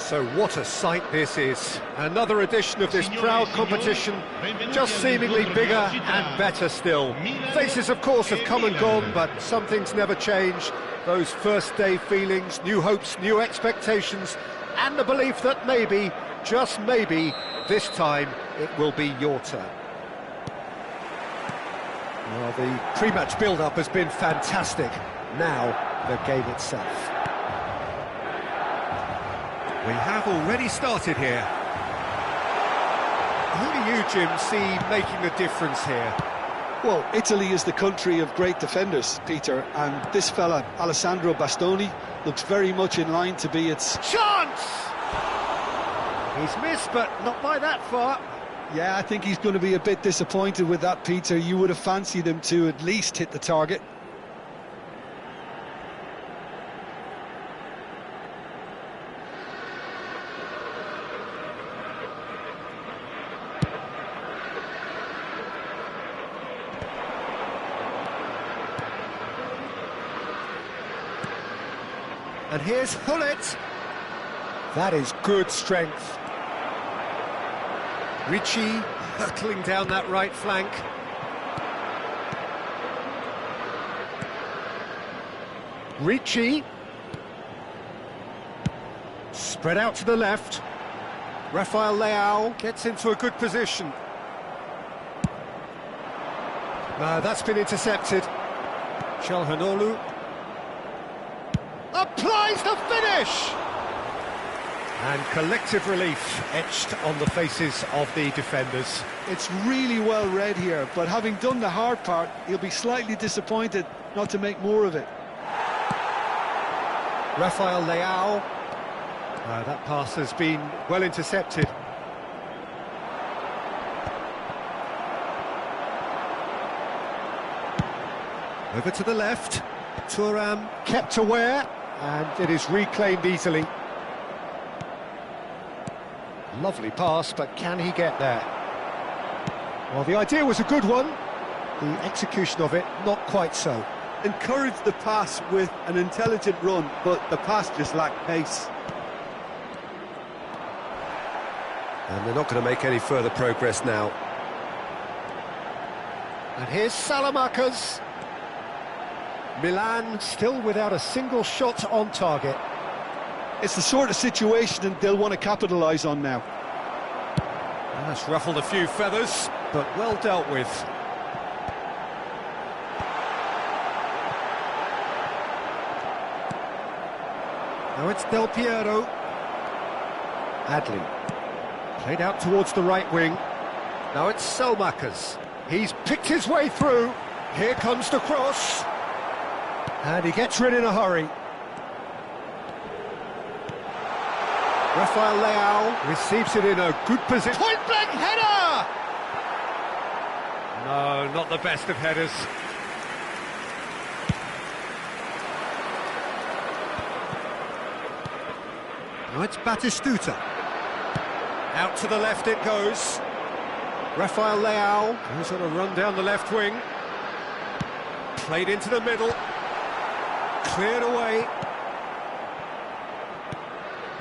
So what a sight this is. Another edition of this proud competition, just seemingly bigger and better still. Faces, of course, have come and gone, but some things never change. Those first day feelings, new hopes, new expectations, and the belief that maybe, just maybe, this time it will be your turn. Well, the pre-match build-up has been fantastic. Now, the game itself. We have already started here. Who do you, Jim, see making the difference here? Well, Italy is the country of great defenders, Peter, and this fella, Alessandro Bastoni, looks very much in line to be its... Chance! He's missed, but not by that far. Yeah, I think he's going to be a bit disappointed with that, Peter. You would have fancied him to at least hit the target. And here's Hullet. That is good strength. Ricci hurtling down that right flank. Ricci. Spread out to the left. Rafael Leao gets into a good position. That's been intercepted. Çalhanoğlu applies the finish! And collective relief etched on the faces of the defenders. It's really well read here, but having done the hard part, he'll be slightly disappointed not to make more of it. Rafael Leao. That pass has been well intercepted. Over to the left. Thuram kept aware, and it is reclaimed easily. Lovely pass, but can he get there? Well, the idea was a good one. The execution of it, not quite so. Encouraged the pass with an intelligent run, but the pass just lacked pace. And they're not going to make any further progress now. And here's Salamakers. Milan still without a single shot on target. It's the sort of situation that they'll want to capitalise on now. That's ruffled a few feathers, but well dealt with. Now it's Del Piero. Adley. Played out towards the right wing. Now it's Selmakers. He's picked his way through. Here comes the cross. And he gets rid in a hurry. Rafael Leao receives it in a good position. Point-blank header! No, not the best of headers. Now it's Batistuta. Out to the left it goes. Rafael Leao goes on a run down the left wing. Played into the middle. Cleared away.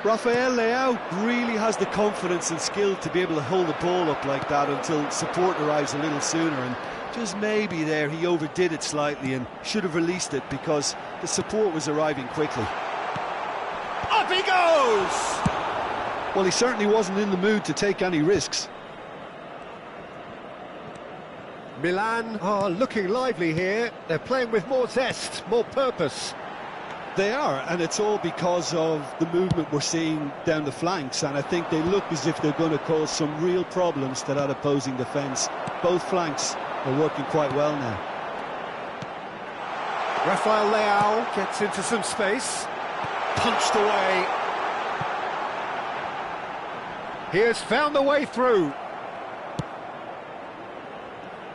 Rafael Leao really has the confidence and skill to be able to hold the ball up like that until support arrives a little sooner, and just maybe there he overdid it slightly and should have released it because the support was arriving quickly. Up he goes! Well, he certainly wasn't in the mood to take any risks. Milan are looking lively here. They're playing with more zest, more purpose. They are, and it's all because of the movement we're seeing down the flanks, and I think they look as if they're going to cause some real problems to that opposing defence. Both flanks are working quite well now. Rafael Leao gets into some space. Punched away. He has found the way through.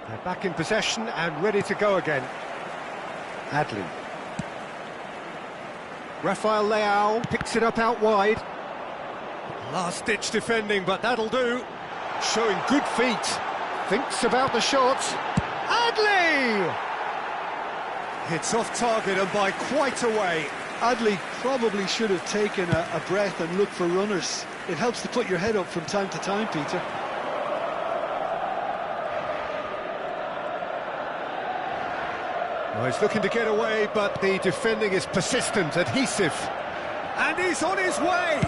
They're back in possession and ready to go again. Adley. Rafael Leao picks it up out wide. Last-ditch defending, but that'll do. Showing good feet. Thinks about the shot. Adley! Hits off target and by quite a way. Adli probably should have taken a breath and looked for runners. It helps to put your head up from time to time, Peter. Well, he's looking to get away, but the defending is persistent, adhesive. And he's on his way!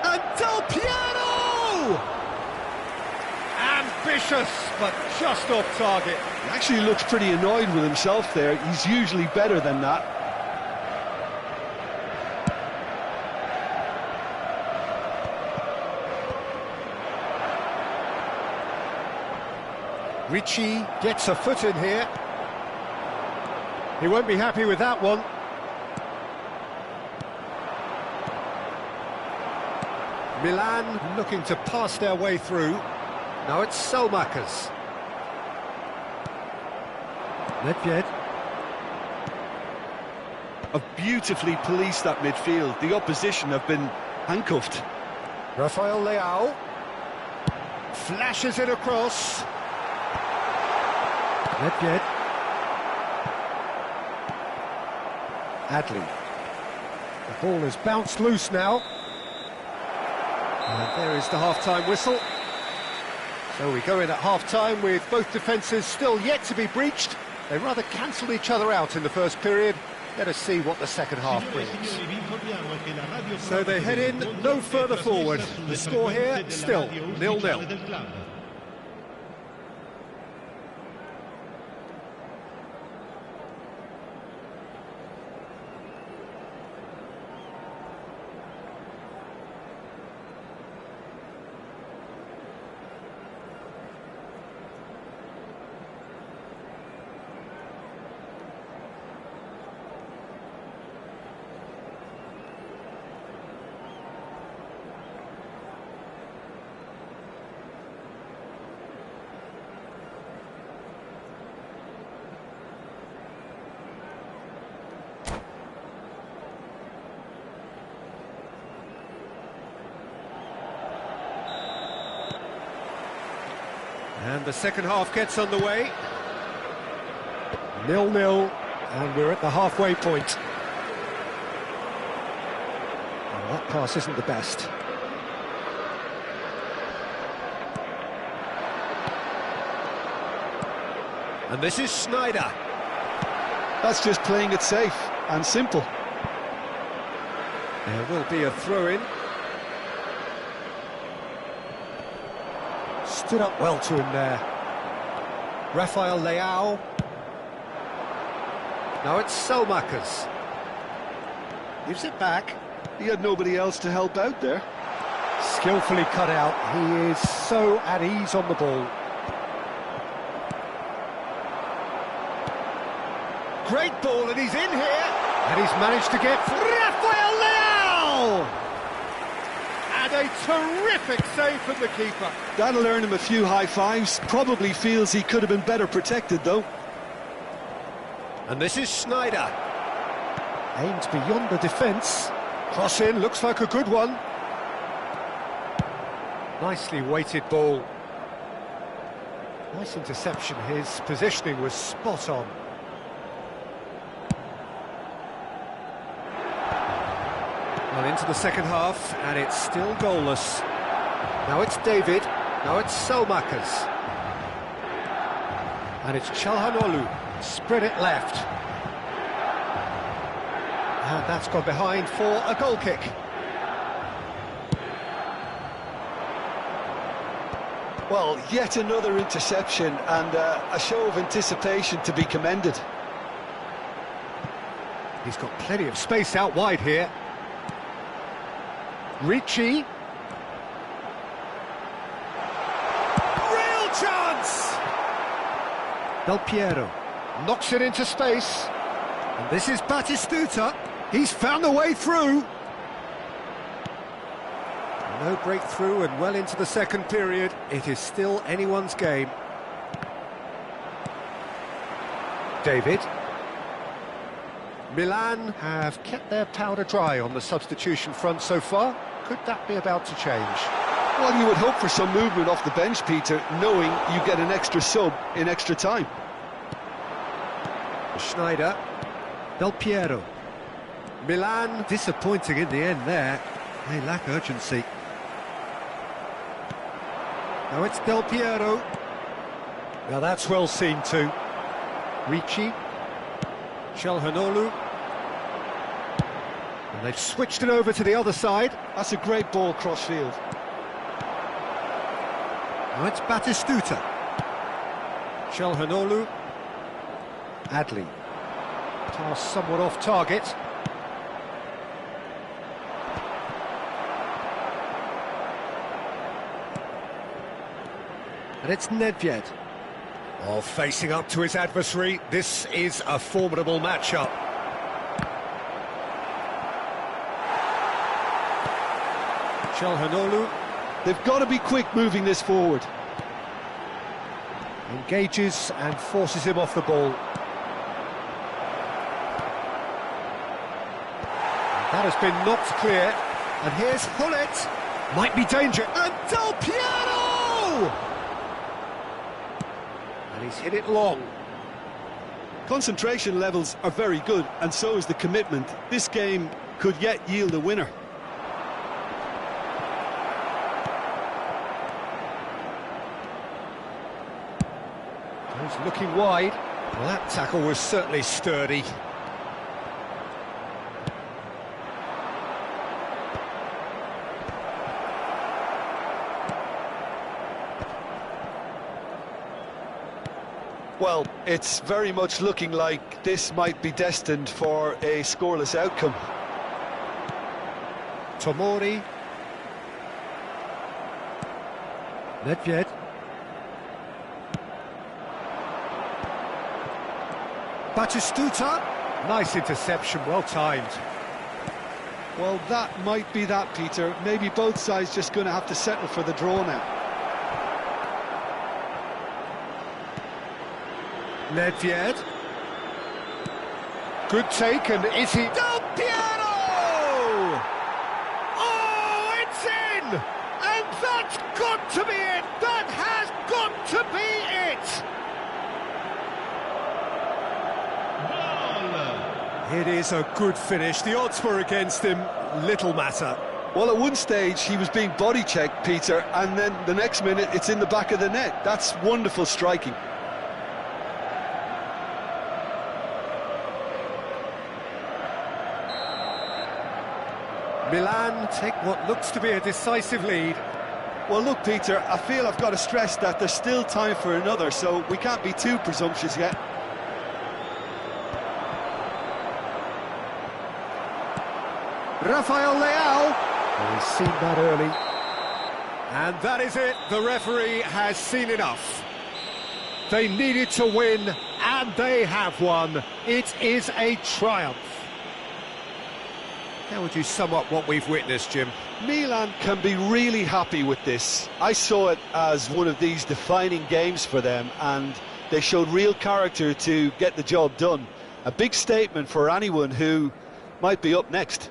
And Del Piero! Ambitious, but just off target. He actually looks pretty annoyed with himself there. He's usually better than that. Ricci gets a foot in here. He won't be happy with that one. Milan looking to pass their way through. Now it's Selmakers. Nedved. Have beautifully policed that midfield. The opposition have been handcuffed. Rafael Leao flashes it across. Nedved. Adli. The ball has bounced loose now. And there is the half-time whistle. So we go in at half-time with both defences still yet to be breached. They rather cancelled each other out in the first period. Let us see what the second half brings. So they head in no further forward. The score here still 0-0. And the second half gets underway. 0-0, and we're at the halfway point. And that pass isn't the best. And this is Schneider. That's just playing it safe and simple. There will be a throw-in. Stood up well to him there. Rafael Leao. Now it's Selmakers. Gives it back. He had nobody else to help out there. Skillfully cut out. He is so at ease on the ball. Great ball, and he's in here. And he's managed to get Rafael Leao! And a terrific save from the keeper. That'll earn him a few high fives. Probably feels he could have been better protected, though. And this is Schneider. Aimed beyond the defence. Cross in, looks like a good one. Nicely weighted ball. Nice interception. His positioning was spot on. Well, into the second half, and it's still goalless. Now it's David, now it's Selmakers. And it's Çalhanoğlu, spread it left. And that's gone behind for a goal kick. Well, yet another interception, and a show of anticipation to be commended. He's got plenty of space out wide here. Ricci. Real chance! Del Piero knocks it into space. And this is Batistuta. He's found a way through. No breakthrough, and well into the second period. It is still anyone's game. David. Milan have kept their powder dry on the substitution front so far. Could that be about to change? Well, you would hope for some movement off the bench, Peter, knowing you get an extra sub in extra time. Schneider. Del Piero. Milan disappointing in the end there. They lack urgency. Now it's Del Piero. Now that's well seen too. Ricci. Calhanoglu. And they've switched it over to the other side. That's a great ball cross-field. Now it's Batistuta. Calhanoglu. Adli. Pass somewhat off target. And it's Nedved. Oh, facing up to his adversary. This is a formidable matchup. Calhanoglu. They've got to be quick moving this forward. Engages and forces him off the ball. That has been knocked clear. And here's Hullet. Might be danger. And Del Piero! And he's hit it long. Concentration levels are very good, and so is the commitment. This game could yet yield a winner. He's looking wide. Well, that tackle was certainly sturdy. Well, it's very much looking like this might be destined for a scoreless outcome. Tomori. Nedved. Batistuta. Nice interception, well timed. Well, that might be that, Peter. Maybe both sides just going to have to settle for the draw now. Nedved. Good take, and is he... Del Piero! Oh, it's in! And that's got to be it! That has got to be it! It is a good finish. The odds were against him. Little matter. Well, at one stage he was being body-checked, Peter, and then the next minute it's in the back of the net. That's wonderful striking. Milan take what looks to be a decisive lead. Well, look, Peter, I feel I've got to stress that there's still time for another, so we can't be too presumptuous yet. Rafael Leao. Oh, he's seen that early. And that is it. The referee has seen enough. They needed to win, and they have won. It is a triumph. How would you sum up what we've witnessed, Jim? Milan can be really happy with this. I saw it as one of these defining games for them, and they showed real character to get the job done. A big statement for anyone who might be up next.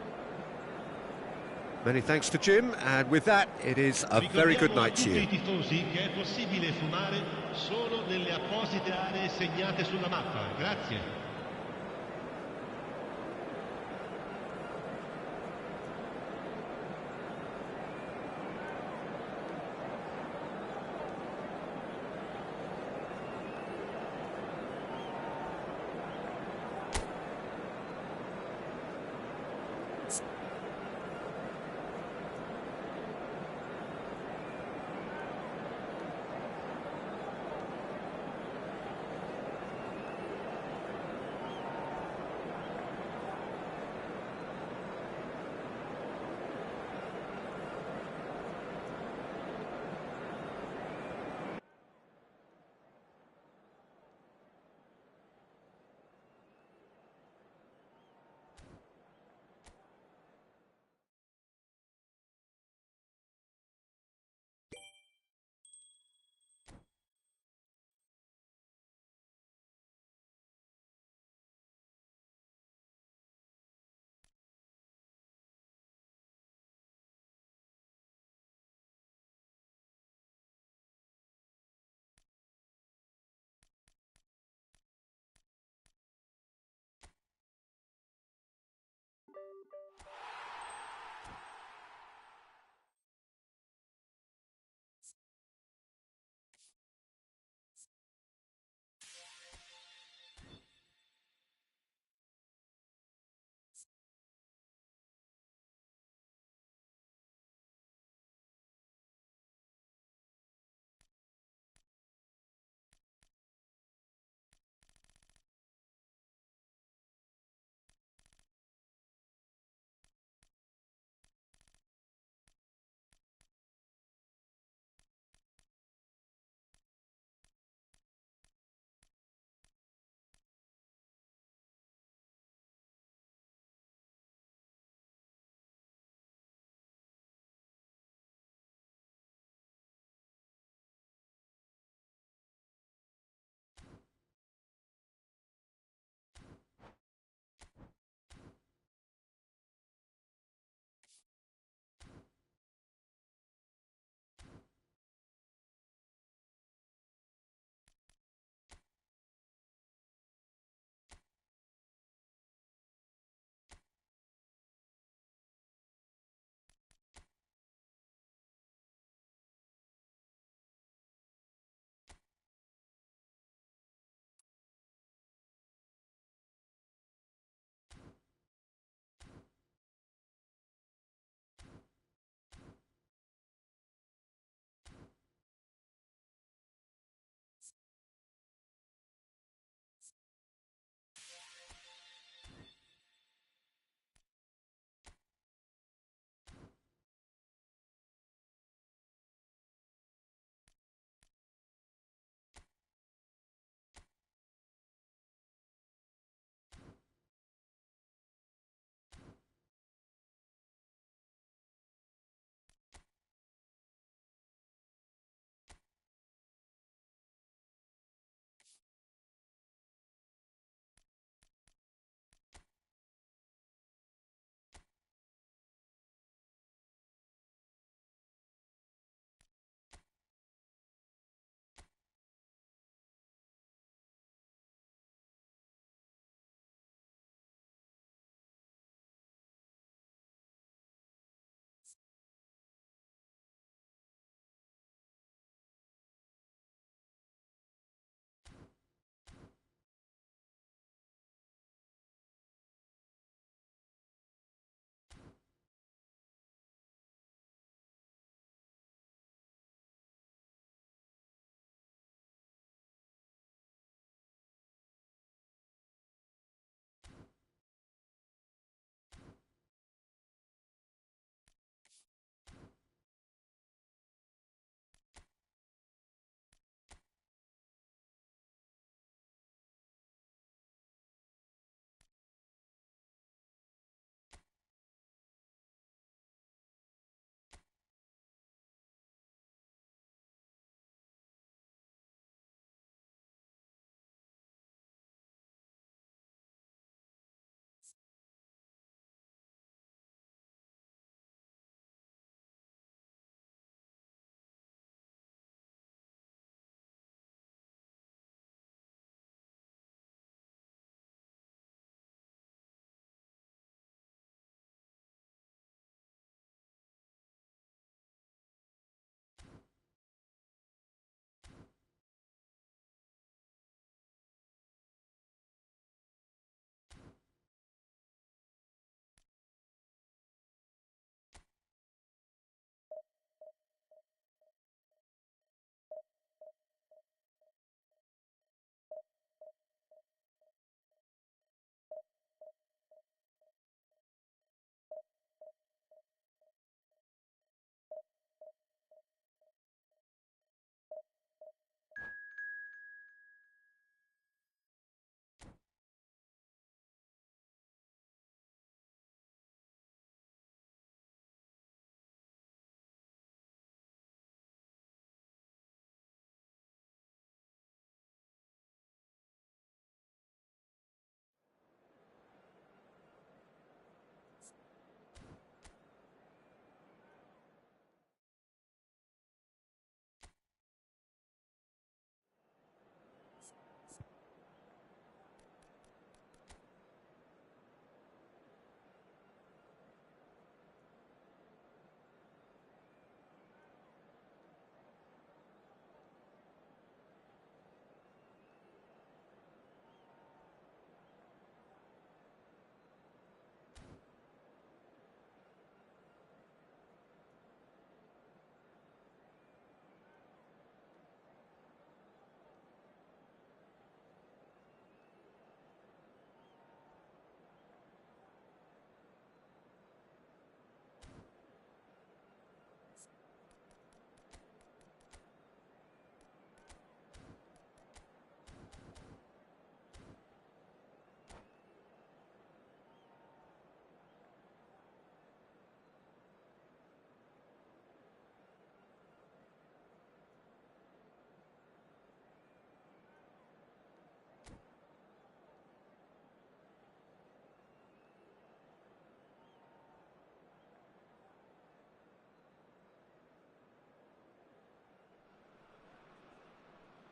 Many thanks to Jim, and with that, it is a very good night to you. Grazie.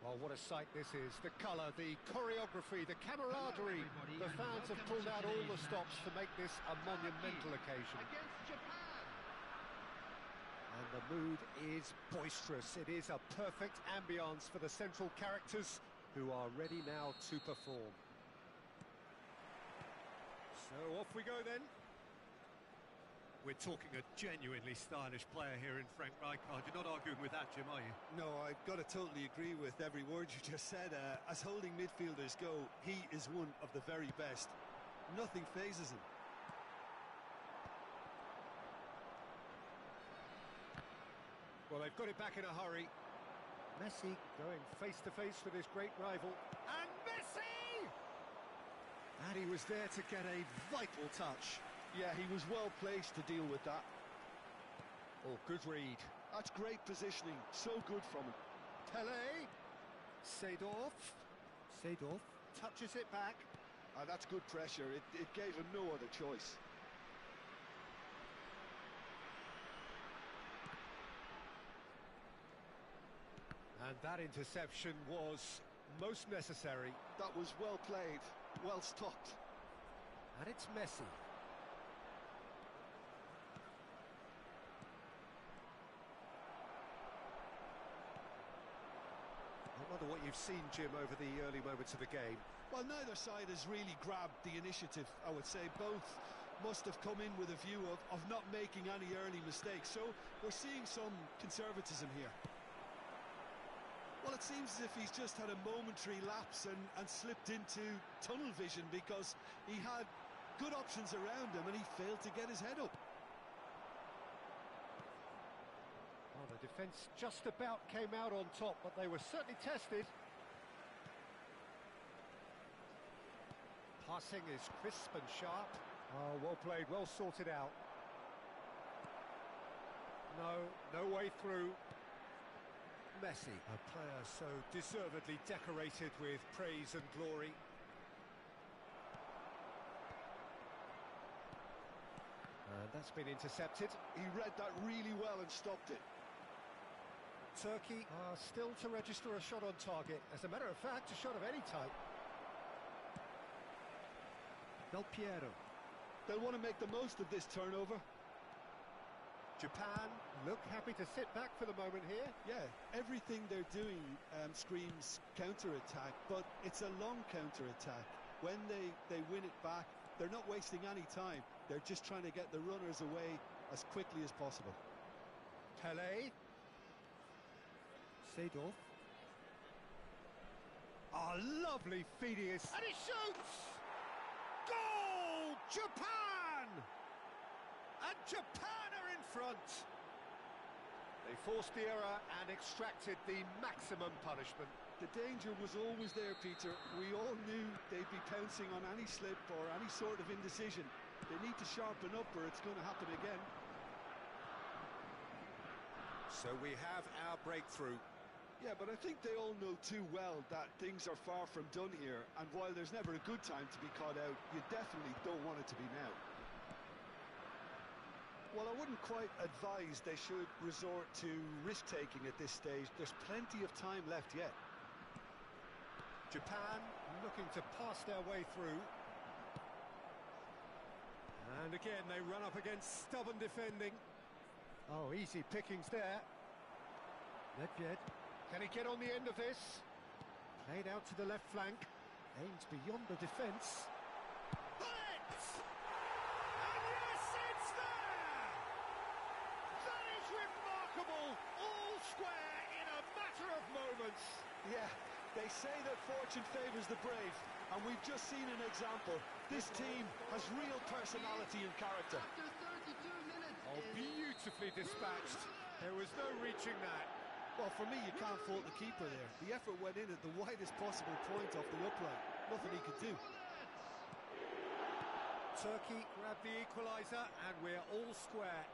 Well, what a sight this is. The colour, the choreography, the camaraderie. The fans have pulled out all the stops to make this a monumental occasion. Against Japan. And the mood is boisterous. It is a perfect ambience for the central characters who are ready now to perform. So off we go then. We're talking a genuinely stylish player here in Frank Rijkaard. You're not arguing with that, Jim, are you? No, I've got to totally agree with every word you just said. As holding midfielders go, he is one of the very best. Nothing phases him. Well, they've got it back in a hurry. Messi going face-to-face with his great rival. And Messi! And he was there to get a vital touch. Yeah, he was well placed to deal with that. Oh, good read. That's great positioning, so good from him. Pele. Seedorf. Seedorf touches it back. That's good pressure. It gave him no other choice. And that interception was most necessary. That was well played, well stopped. And it's Messi. I wonder what you've seen, Jim, over the early moments of the game. Well, neither side has really grabbed the initiative, I would say. Both must have come in with a view of not making any early mistakes. So we're seeing some conservatism here. Well, it seems as if he's just had a momentary lapse and slipped into tunnel vision, because he had good options around him and he failed to get his head up. Well, the defence just about came out on top, but they were certainly tested. Passing is crisp and sharp. Oh, well played, well sorted out. No way through. Messi, a player so deservedly decorated with praise and glory. And that's been intercepted. He read that really well and stopped it. Turkey are still to register a shot on target. As a matter of fact, a shot of any type. Del Piero. They'll want to make the most of this turnover. Japan look happy to sit back for the moment here. Yeah, everything they're doing screams counter-attack, but it's a long counter-attack. When they win it back, they're not wasting any time. They're just trying to get the runners away as quickly as possible. Pele. Seedorf. Oh, lovely Phidias. And he shoots! Goal! Japan! And Japan are in front. They forced the error and extracted the maximum punishment. The danger was always there, Peter. We all knew they'd be pouncing on any slip or any sort of indecision. They need to sharpen up or it's going to happen again. So we have our breakthrough. Yeah, but I think they all know too well that things are far from done here, and while there's never a good time to be caught out, you definitely don't want it to be now. Well, I wouldn't quite advise they should resort to risk-taking at this stage. There's plenty of time left yet. Japan looking to pass their way through. And again, they run up against stubborn defending. Oh, easy pickings there. Nedved. Can he get on the end of this? Played out to the left flank. Aims beyond the defence. Hits! And yes, it's there! That is remarkable! All square in a matter of moments. Yeah, they say that fortune favours the brave, and we've just seen an example. This team has real personality and character. After 32 minutes. Oh, beautifully dispatched. There was no reaching that. Well, for me, you can't fault the keeper there. The effort went in at the widest possible point off the upright. Nothing he could do. Turkey grabbed the equaliser, and we're all square.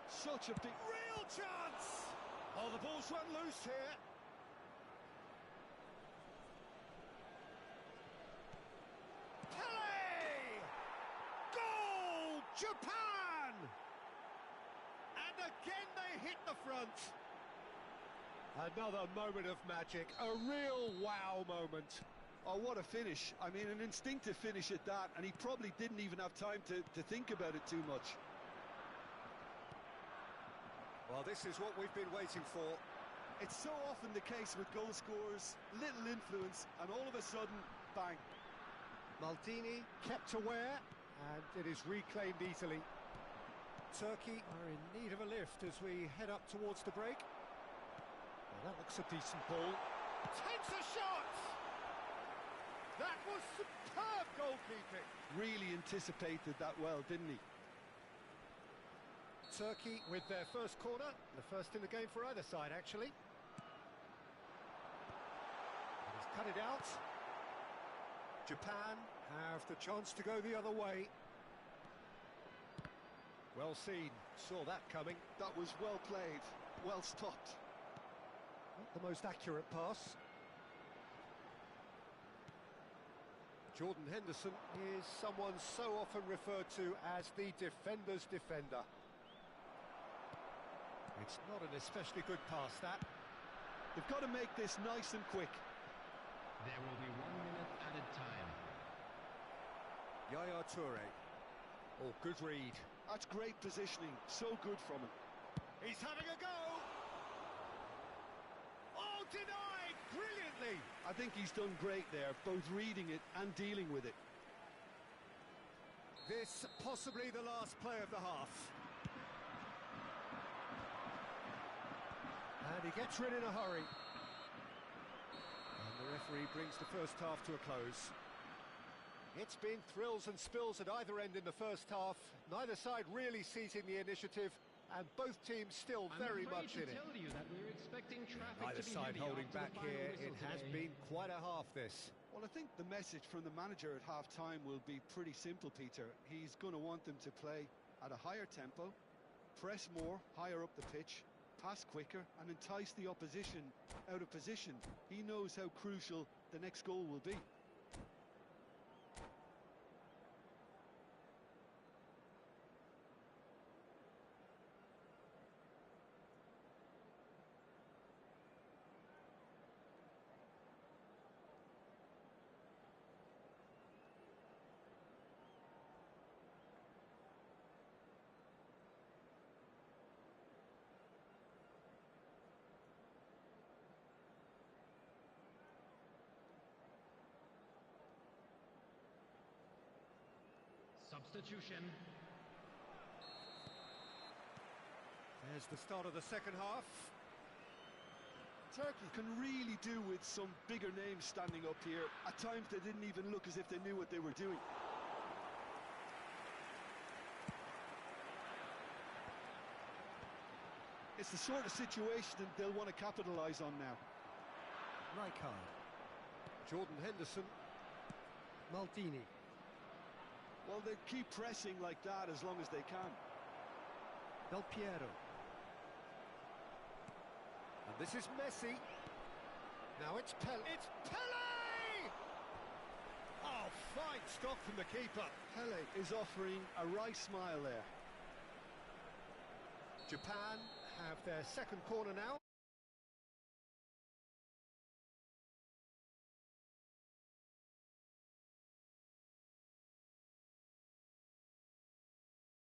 Such a big... Real chance! Oh, the ball's run loose here. Pele! Goal! Japan! And again they hit the front. Another moment of magic, a real wow moment. Oh, what a finish. I mean, an instinctive finish at that, and he probably didn't even have time to think about it too much. Well, this is what we've been waiting for. It's so often the case with goal scorers, little influence, and all of a sudden, bang. Maldini kept aware, and it is reclaimed easily. Turkey are in need of a lift as we head up towards the break. Well, that looks a decent ball. Takes a shot! That was superb goalkeeping. Really anticipated that well, didn't he? Turkey with their first corner, the first in the game for either side, actually. He's cut it out. Japan have the chance to go the other way. Well seen, saw that coming. That was well played, well stopped. Not the most accurate pass. Jordan Henderson is someone so often referred to as the defender's defender. It's not an especially good pass, that. They've got to make this nice and quick. There will be 1 minute added time. Yaya Toure. Oh, good read. That's great positioning, so good from him. He's having a go! Oh, denied! Brilliantly! I think he's done great there, both reading it and dealing with it. This possibly the last play of the half. And he gets rid in a hurry. And the referee brings the first half to a close. It's been thrills and spills at either end in the first half. Neither side really seizing the initiative, and both teams still very much in it. Tell you that we're expecting traffic Neither to be side heavy holding after the back final here. whistle It has today. been quite a half, this. Well, I think the message from the manager at half-time will be pretty simple, Peter. He's going to want them to play at a higher tempo, press more, higher up the pitch, pass quicker, and entice the opposition out of position. He knows how crucial the next goal will be. Substitution. There's the start of the second half. Turkey can really do with some bigger names standing up here. At times they didn't even look as if they knew what they were doing. It's the sort of situation that they'll want to capitalise on now. Rijkaard. Jordan Henderson. Maldini. Well, they keep pressing like that as long as they can. Del Piero. And this is Messi. Now it's Pele. It's Pele! Oh, fine stop from the keeper. Pele is offering a wry smile there. Japan have their second corner now.